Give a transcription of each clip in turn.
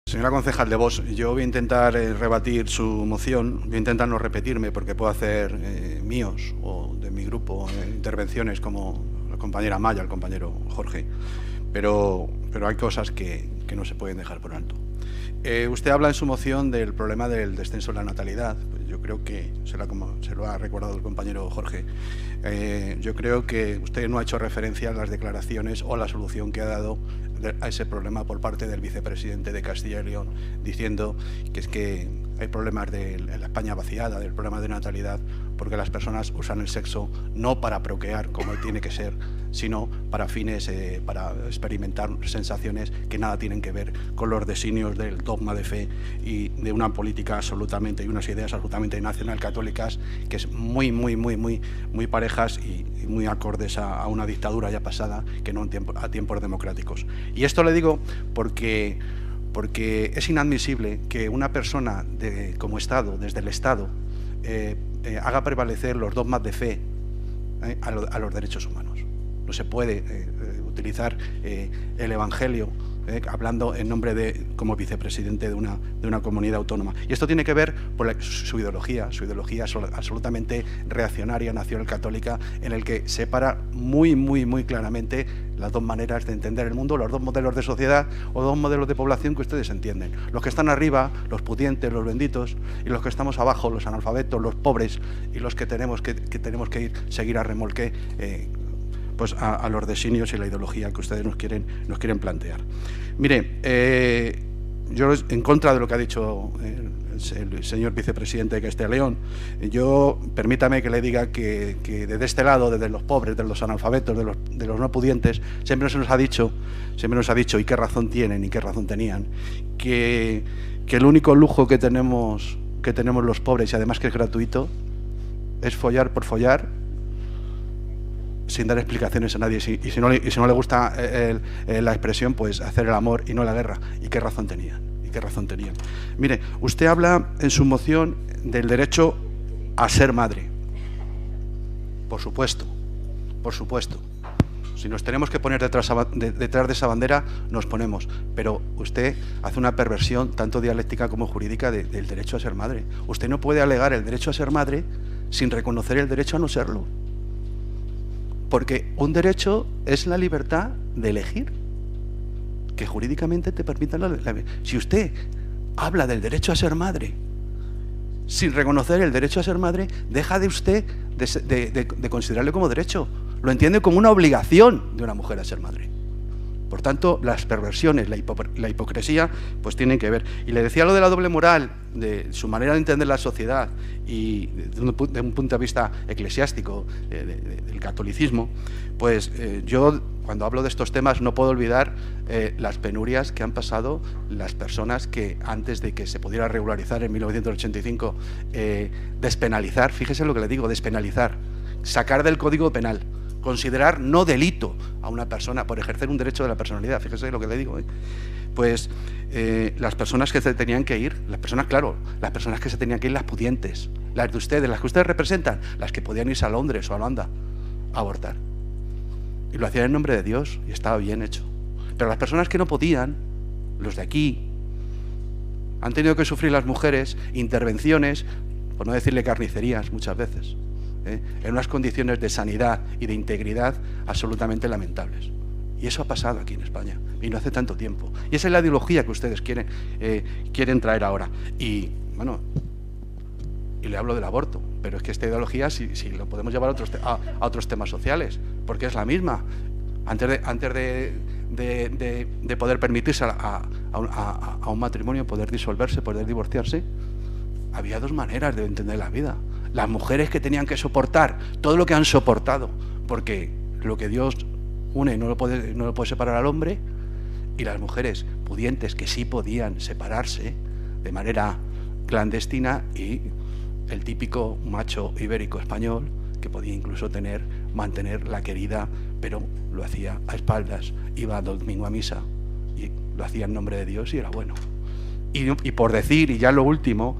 Señora concejal de Vox, yo voy a intentar rebatir su moción, voy a intentar no repetirme porque puedo hacer míos o de mi grupo intervenciones como la compañera Maya, el compañero Jorge, pero hay cosas que no se pueden dejar por alto. Usted habla en su moción del problema del descenso de la natalidad. Pues yo creo que, como se lo ha recordado el compañero Jorge, yo creo que usted no ha hecho referencia a las declaraciones o a la solución que ha dado a ese problema por parte del vicepresidente de Castilla y León, diciendo que es que hay problemas de la España vaciada, del problema de natalidad, porque las personas usan el sexo no para procrear como tiene que ser, sino para fines, para experimentar sensaciones que nada tienen que ver con los designios del dogma de fe y de una política absolutamente y unas ideas absolutamente nacional-católicas que es muy parejas y muy acordes a una dictadura ya pasada que no a tiempos democráticos. Y esto le digo porque es inadmisible que una persona como Estado, desde el Estado, haga prevalecer los dogmas de fe a los derechos humanos. No se puede utilizar el Evangelio hablando en nombre como vicepresidente de una comunidad autónoma. Y esto tiene que ver por su ideología absolutamente reaccionaria, nacional católica, en el que separa muy claramente las dos maneras de entender el mundo, los dos modelos de sociedad o dos modelos de población que ustedes entienden. Los que están arriba, los pudientes, los benditos, y los que estamos abajo, los analfabetos, los pobres, y los que tenemos que seguir a remolque pues a los designios y la ideología que ustedes nos quieren plantear. Mire, yo en contra de lo que ha dicho el señor vicepresidente de Castilla y León, permítame que le diga que desde este lado, desde los pobres, de los analfabetos, de los no pudientes, siempre nos ha dicho, y qué razón tienen y qué razón tenían, que el único lujo que tenemos los pobres, y además que es gratuito, es follar por follar, sin dar explicaciones a nadie, y si no le gusta la expresión, pues hacer el amor y no la guerra. ¿Y qué razón tenían? Mire, usted habla en su moción del derecho a ser madre. Por supuesto. Si nos tenemos que poner detrás de esa bandera, nos ponemos. Pero usted hace una perversión tanto dialéctica como jurídica del derecho a ser madre. Usted no puede alegar el derecho a ser madre sin reconocer el derecho a no serlo. Porque un derecho es la libertad de elegir, que jurídicamente te permita si usted habla del derecho a ser madre sin reconocer el derecho a ser madre, deja de usted de considerarlo como derecho, lo entiende como una obligación de una mujer a ser madre. Por tanto, las perversiones, la hipocresía, pues tienen que ver. Y le decía lo de la doble moral, de su manera de entender la sociedad y de un punto de vista eclesiástico, del catolicismo, pues yo, cuando hablo de estos temas, no puedo olvidar las penurias que han pasado las personas que, antes de que se pudiera regularizar en 1985, despenalizar, fíjese lo que le digo, despenalizar, sacar del Código Penal, considerar no delito a una persona por ejercer un derecho de la personalidad, fíjese lo que le digo, pues las personas que se tenían que ir, las personas que se tenían que ir, las pudientes, las de ustedes, las que ustedes representan, las que podían irse a Londres o a Holanda a abortar, y lo hacían en nombre de Dios y estaba bien hecho. Pero las personas que no podían, los de aquí, han tenido que sufrir las mujeres intervenciones, por no decirle carnicerías muchas veces, en unas condiciones de sanidad y de integridad absolutamente lamentables. Y eso ha pasado aquí en España, y no hace tanto tiempo. Y esa es la ideología que ustedes quieren traer ahora. Y, bueno, y le hablo del aborto, pero es que esta ideología, si lo podemos llevar a otros temas sociales, porque es la misma. Antes de poder permitirse a un matrimonio poder disolverse, poder divorciarse, había dos maneras de entender la vida. Las mujeres que tenían que soportar todo lo que han soportado, porque lo que Dios une no lo puede separar al hombre, y las mujeres pudientes que sí podían separarse de manera clandestina, y el típico macho ibérico español que podía incluso mantener la querida, pero lo hacía a espaldas, iba domingo a misa y lo hacía en nombre de Dios y era bueno. Y por decir, y ya lo último,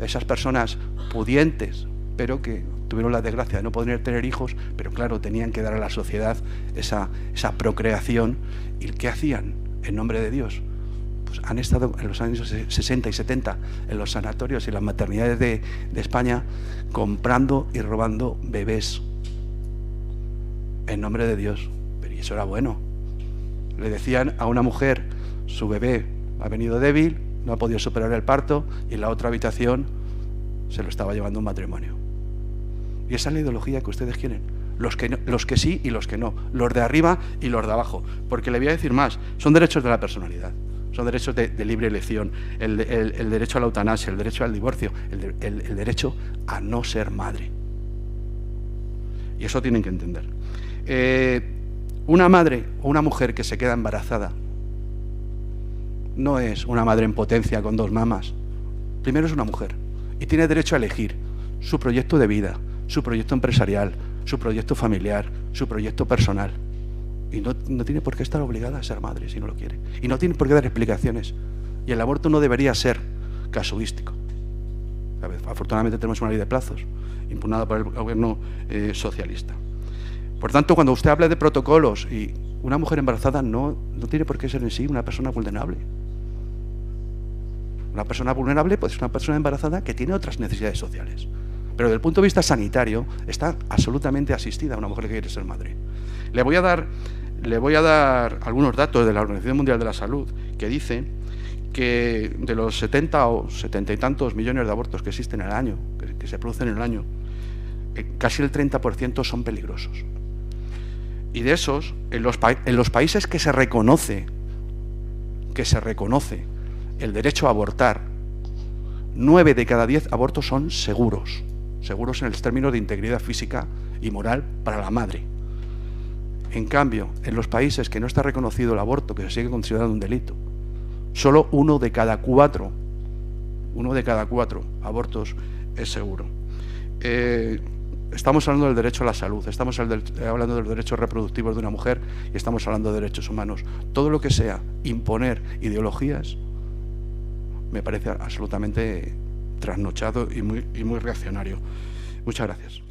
esas personas pudientes, pero que tuvieron la desgracia de no poder tener hijos, pero claro, tenían que dar a la sociedad esa procreación. ¿Y qué hacían en nombre de Dios? pues han estado en los años 60 y 70 en los sanatorios y las maternidades de España comprando y robando bebés en nombre de Dios. Pero eso era bueno. Le decían a una mujer, su bebé ha venido débil, no ha podido superar el parto, y en la otra habitación se lo estaba llevando un matrimonio. Y esa es la ideología que ustedes quieren. Los que sí y los que no. Los de arriba y los de abajo. Porque le voy a decir más, son derechos de la personalidad. Son derechos de libre elección. El derecho a la eutanasia, el derecho al divorcio, el derecho a no ser madre. Y eso tienen que entender. Una madre o una mujer que se queda embarazada no es una madre en potencia con 2 mamas. Primero es una mujer y tiene derecho a elegir su proyecto de vida, su proyecto empresarial, su proyecto familiar, su proyecto personal. Y no tiene por qué estar obligada a ser madre si no lo quiere. Y no tiene por qué dar explicaciones. Y el aborto no debería ser casuístico. Afortunadamente tenemos una ley de plazos impugnada por el gobierno socialista. Por tanto, cuando usted habla de protocolos, y una mujer embarazada no tiene por qué ser en sí una persona vulnerable. Una persona vulnerable puede ser una persona embarazada que tiene otras necesidades sociales. Pero desde el punto de vista sanitario está absolutamente asistida a una mujer que quiere ser madre. Le voy a dar algunos datos de la Organización Mundial de la Salud que dicen que de los 70 o 70 y tantos millones de abortos que existen en el año, que se producen en el año, casi el 30% son peligrosos. Y de esos, en los países que se reconoce el derecho a abortar, 9 de cada 10 abortos son seguros en el término de integridad física y moral para la madre. En cambio, en los países que no está reconocido el aborto, que se sigue considerando un delito, solo 1 de cada 4 abortos es seguro. Estamos hablando del derecho a la salud, estamos hablando de los derechos reproductivos de una mujer y estamos hablando de derechos humanos. Todo lo que sea imponer ideologías me parece absolutamente trasnochado y muy reaccionario. Muchas gracias.